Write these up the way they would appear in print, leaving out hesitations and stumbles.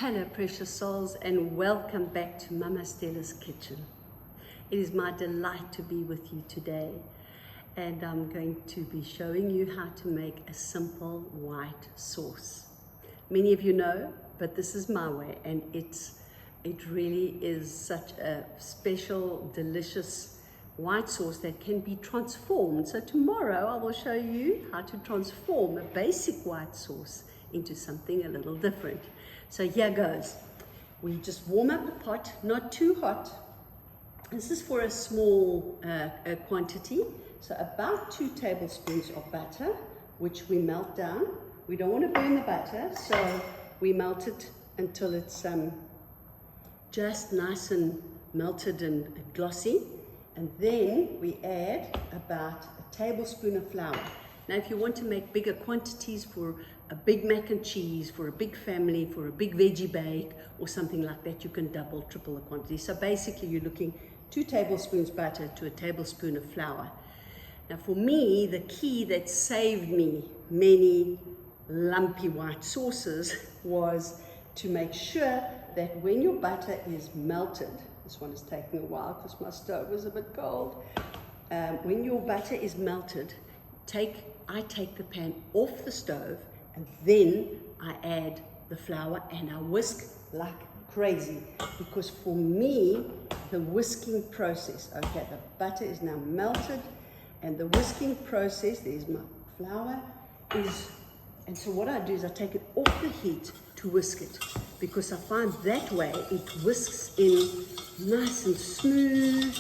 Hello precious souls, and welcome back to Mama Stella's kitchen. It is my delight to be with you today, and I'm going to be showing you how to make a simple white sauce. Many of you know, but this is my way, and it really is such a special, delicious white sauce that can be transformed. So tomorrow I will show you how to transform a basic white sauce into something a little different. So here goes. We just warm up the pot, not too hot. This is for a small quantity. So about 2 tablespoons of butter, which we melt down. We don't want to burn the butter, so we melt it until it's just nice and melted and glossy. And then we add about a tablespoon of flour. Now, if you want to make bigger quantities for a big mac and cheese, for a big family, for a big veggie bake, or something like that, you can double, triple the quantity. So basically, you're looking 2 tablespoons butter to a tablespoon of flour. Now, for me, the key that saved me many lumpy white sauces was to make sure that when your butter is melted, this one is taking a while because my stove is a bit cold. When your butter is melted, I take the pan off the stove, and then I add the flour and I whisk like crazy, because for me the whisking process, okay, the butter is now melted, and the whisking process, there's my flour, and so what I do is I take it off the heat to whisk it, because I find that way it whisks in nice and smooth,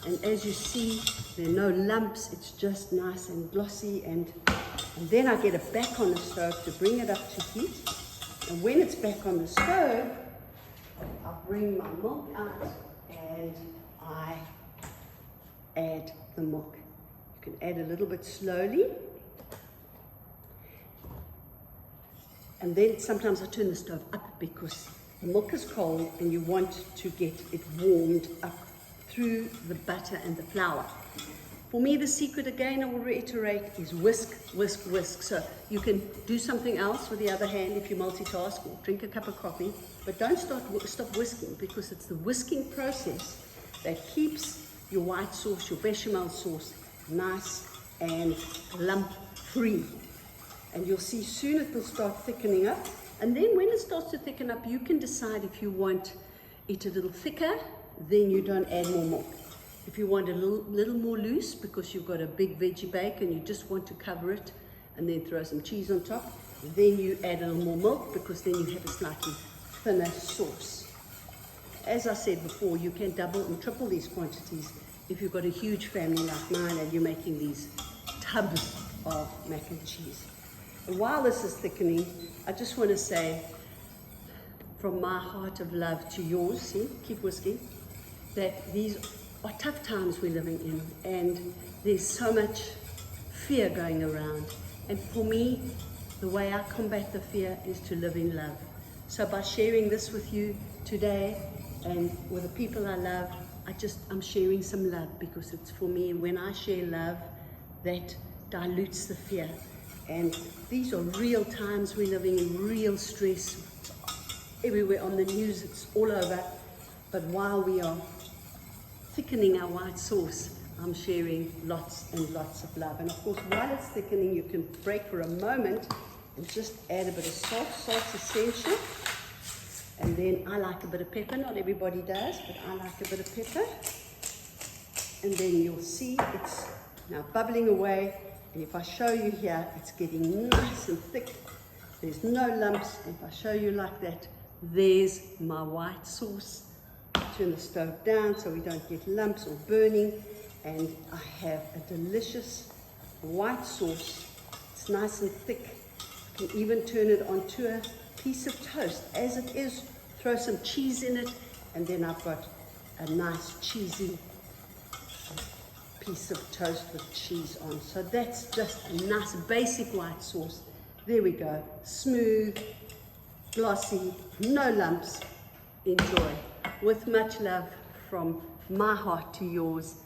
and as you see, there are no lumps, it's just nice and glossy, and then I get it back on the stove to bring it up to heat. And when it's back on the stove, I bring my milk out and I add the milk. You can add a little bit slowly. And then sometimes I turn the stove up because the milk is cold and you want to get it warmed up through the butter and the flour. For me, the secret, again, I will reiterate, is whisk, whisk, whisk. So you can do something else with the other hand if you multitask, or drink a cup of coffee, but don't stop whisking, because it's the whisking process that keeps your white sauce, your bechamel sauce, nice and lump-free. And you'll see soon it will start thickening up. And then when it starts to thicken up, you can decide if you want it a little thicker, then you don't add more milk. If you want a little more loose because you've got a big veggie bake and you just want to cover it and then throw some cheese on top, then you add a little more milk, because then you have a slightly thinner sauce. As I said before, you can double and triple these quantities if you've got a huge family like mine and you're making these tubs of mac and cheese. And while this is thickening, I just want to say, from my heart of love to yours, see, keep whisking, that these are tough times we're living in, and there's so much fear going around. And for me, the way I combat the fear is to live in love. So by sharing this with you today and with the people I love, I'm sharing some love, because it's for me. And when I share love, that dilutes the fear. And these are real times we're living in, real stress. Everywhere on the news, it's all over. But while we are thickening our white sauce, I'm sharing lots and lots of love. And of course, while it's thickening, you can break for a moment and just add a bit of salt. Salt's essential. And then I like a bit of pepper. Not everybody does, but I like a bit of pepper. And then you'll see it's now bubbling away. And if I show you here, it's getting nice and thick. There's no lumps. If I show you like that, there's my white sauce. Turn the stove down so we don't get lumps or burning, and I have a delicious white sauce. It's nice and thick. You can even turn it onto a piece of toast as it is. Throw some cheese in it, and then I've got a nice cheesy piece of toast with cheese on. So that's just a nice basic white sauce. There we go. Smooth, glossy, no lumps. Enjoy. With much love from my heart to yours.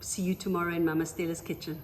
See you tomorrow in Mama Stella's kitchen.